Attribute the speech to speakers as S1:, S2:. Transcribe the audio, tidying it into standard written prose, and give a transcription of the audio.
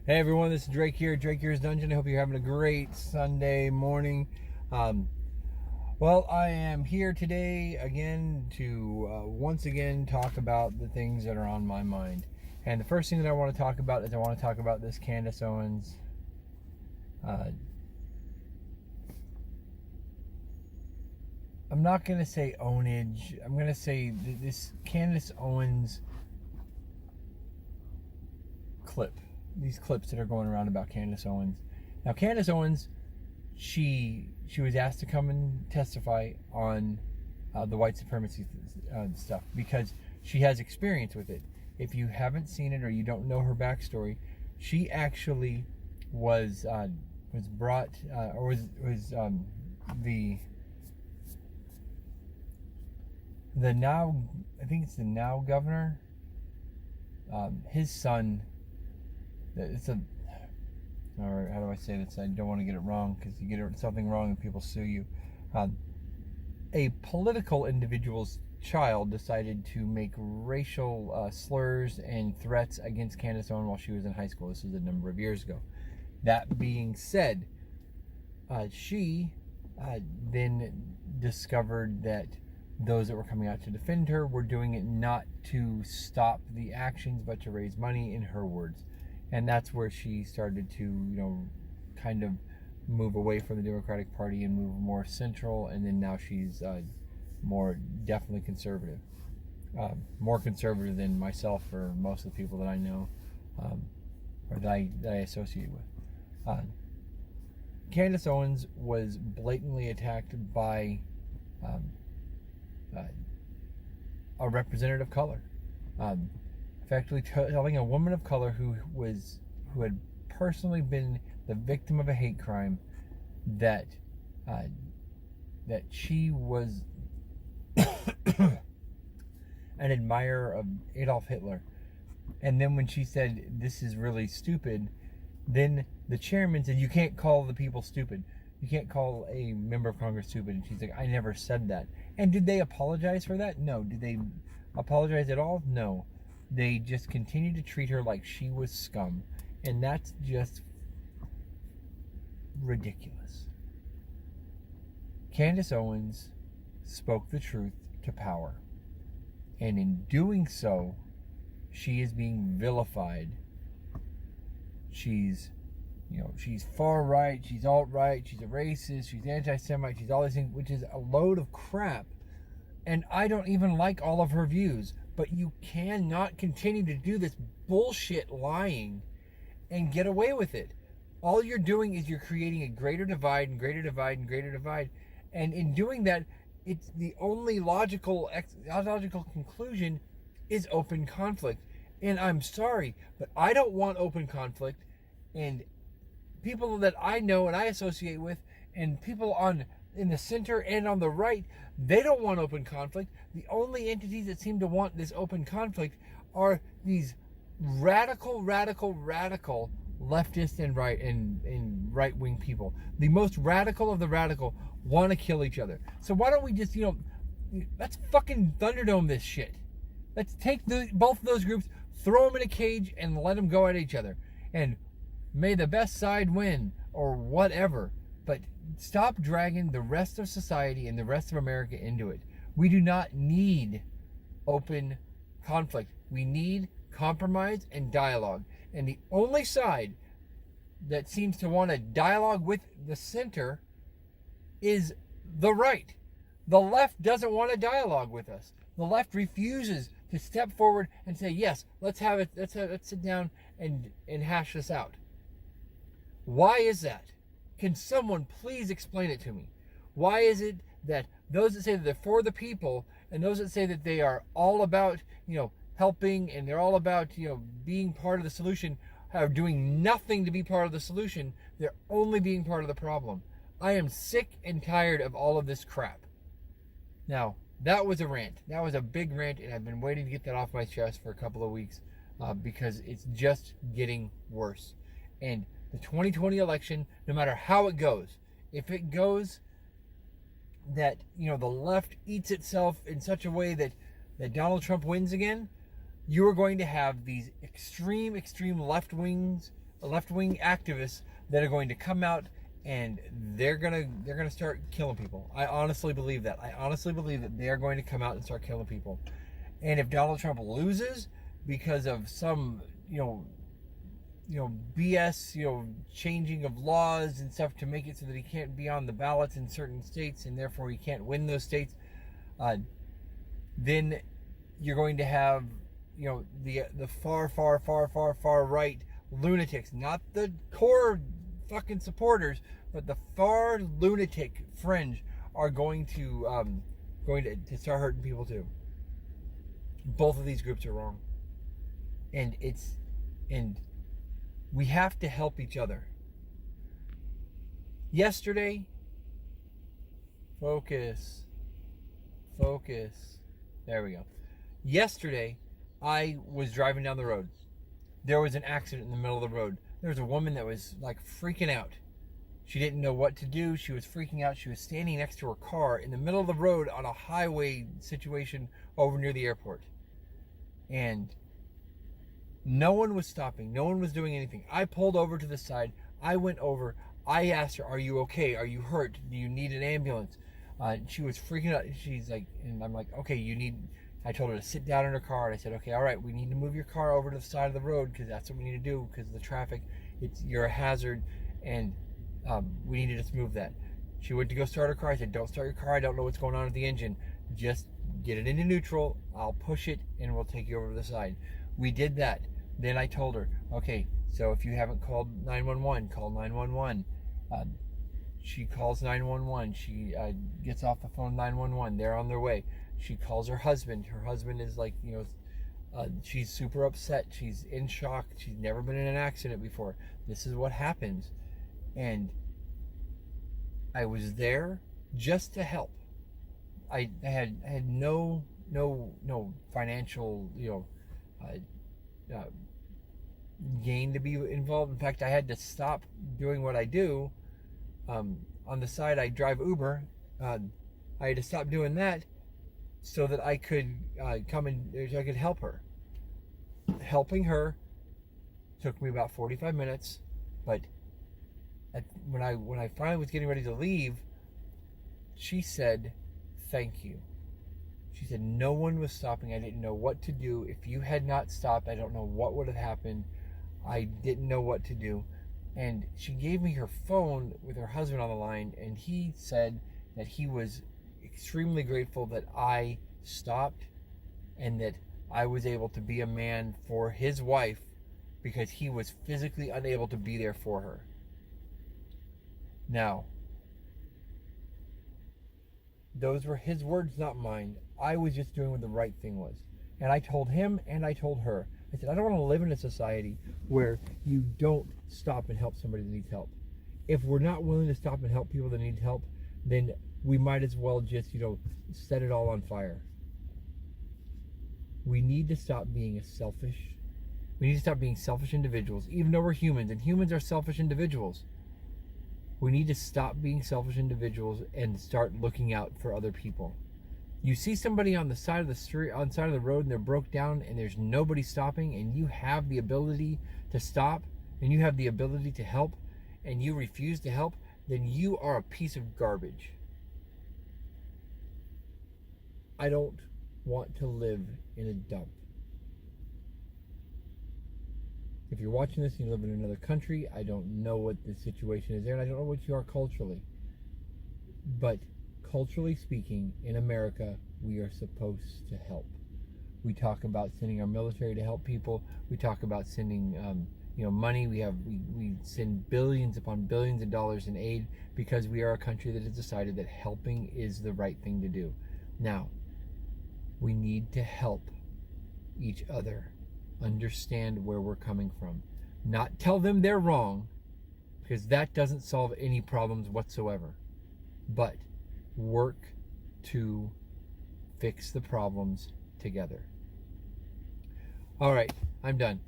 S1: Hey everyone, this is Drake here, Drake Here's Dungeon. I hope you're having a great Sunday morning. Well, I am here today again to once again talk about the things that are on my mind. And the first thing that I want to talk about is I want to talk about this Candace Owens. I'm not going to say ownage. I'm going to say this Candace Owens clip. These clips that are going around about Candace Owens. Now, Candace Owens, she was asked to come and testify on the white supremacy stuff because she has experience with it. If you haven't seen it or you don't know her backstory, she actually was brought or was the now, I think it's the now governor. His son. It's a, or how do I say this? I don't want to get it wrong because you get something wrong and people sue you. A political individual's child decided to make racial slurs and threats against Candace Owens while she was in high school. This was a number of years ago. That being said, she then discovered that those that were coming out to defend her were doing it not to stop the actions but to raise money, in her words. And that's where she started to, kind of move away from the Democratic Party and move more central. And then now she's more definitely conservative, more conservative than myself or most of the people that I know or that I associate with. Candace Owens was blatantly attacked by a representative of color. Effectively telling a woman of color who had personally been the victim of a hate crime that she was an admirer of Adolf Hitler. And then when she said this is really stupid, then the chairman said you can't call the people stupid. You can't call a member of Congress stupid. And she's like, I never said that. And did they apologize for that? No. Did they apologize at all? No. They just continued to treat her like she was scum. And that's just ridiculous. Candace Owens spoke the truth to power. And in doing so, she is being vilified. She's far right, she's alt-right, she's a racist, she's anti-Semite, she's all these things, which is a load of crap. And I don't even like all of her views. But you cannot continue to do this bullshit lying and get away with it. All you're doing is you're creating a greater divide and greater divide and greater divide. And in doing that, it's the only logical conclusion is open conflict. And I'm sorry, but I don't want open conflict. And people that I know and I associate with, and people in the center and on the right, they don't want open conflict. The only entities that seem to want this open conflict are these radical leftist and right-wing people. The most radical of the radical want to kill each other. So why don't we just, let's fucking Thunderdome this shit. Let's take both of those groups, throw them in a cage, and let them go at each other. And may the best side win, or whatever. But stop dragging the rest of society and the rest of America into it. We do not need open conflict. We need compromise and dialogue. And the only side that seems to want to dialogue with the center is the right. The left doesn't want to dialogue with us. The left refuses to step forward and say, yes, let's sit down and hash this out. Why is that? Can someone please explain it to me? Why is it that those that say that they're for the people and those that say that they are all about, helping and they're all about, being part of the solution are doing nothing to be part of the solution? They're only being part of the problem. I am sick and tired of all of this crap. Now, that was a rant. That was a big rant, and I've been waiting to get that off my chest for a couple of weeks because it's just getting worse. And the 2020 election, no matter how it goes, if it goes that, the left eats itself in such a way that Donald Trump wins again, you are going to have these extreme left wings left-wing activists that are going to come out and they're gonna start killing people. I honestly believe that. I honestly believe that they are going to come out and start killing people. And if Donald Trump loses because of some, BS, changing of laws and stuff to make it so that he can't be on the ballots in certain states and therefore he can't win those states, then you're going to have, the far right lunatics, not the core fucking supporters, but the far lunatic fringe are going to start hurting people too. Both of these groups are wrong, and we have to help each other. Yesterday, focus. There we go. Yesterday, I was driving down the road. There was an accident in the middle of the road. There was a woman that was like freaking out. She didn't know what to do. She was freaking out. She was standing next to her car in the middle of the road on a highway situation over near the airport. And no one was stopping. No one was doing anything. I pulled over to the side. I went over. I asked her, "Are you okay? Are you hurt? Do you need an ambulance?" She was freaking out. She's like, and I'm like, "Okay, I told her to sit down in her car, and I said, "Okay, all right, we need to move your car over to the side of the road because that's what we need to do because of the traffic. You're a hazard, and we need to just move that." She went to go start her car. I said, "Don't start your car. I don't know what's going on with the engine. Just get it into neutral. I'll push it, and we'll take you over to the side." We did that. Then I told her, "Okay, so if you haven't called 911, call 911." She calls 911. She gets off the phone 911. They're on their way. She calls her husband. Her husband is like, she's super upset. She's in shock. She's never been in an accident before. This is what happens. And I was there just to help. I had no financial, gain to be involved. In fact, I had to stop doing what I do. On the side, I drive Uber. I had to stop doing that so that I could I could help her. Helping her took me about 45 minutes, but when I finally was getting ready to leave, she said, "Thank you." She said, "No one was stopping. I didn't know what to do. If you had not stopped, I don't know what would have happened. I didn't know what to do." And she gave me her phone with her husband on the line, and he said that he was extremely grateful that I stopped and that I was able to be a man for his wife because he was physically unable to be there for her. Now, those were his words, not mine. I was just doing what the right thing was. And I told him and I told her, I said, I don't want to live in a society where you don't stop and help somebody that needs help. If we're not willing to stop and help people that need help, then we might as well just, set it all on fire. We need to stop being selfish. We need to stop being selfish individuals, even though we're humans, and humans are selfish individuals. We need to stop being selfish individuals and start looking out for other people. You see somebody on the side of the street, on the side of the road, and they're broke down and there's nobody stopping, and you have the ability to stop and you have the ability to help, and you refuse to help, then you are a piece of garbage. I don't want to live in a dump. If you're watching this and you live in another country, I don't know what the situation is there, and I don't know what you are culturally. But culturally speaking, in America, we are supposed to help. We talk about sending our military to help people. We talk about sending, money. We send billions upon billions of dollars in aid because we are a country that has decided that helping is the right thing to do. Now, we need to help each other understand where we're coming from. Not tell them they're wrong, because that doesn't solve any problems whatsoever. But work to fix the problems together. All right, I'm done.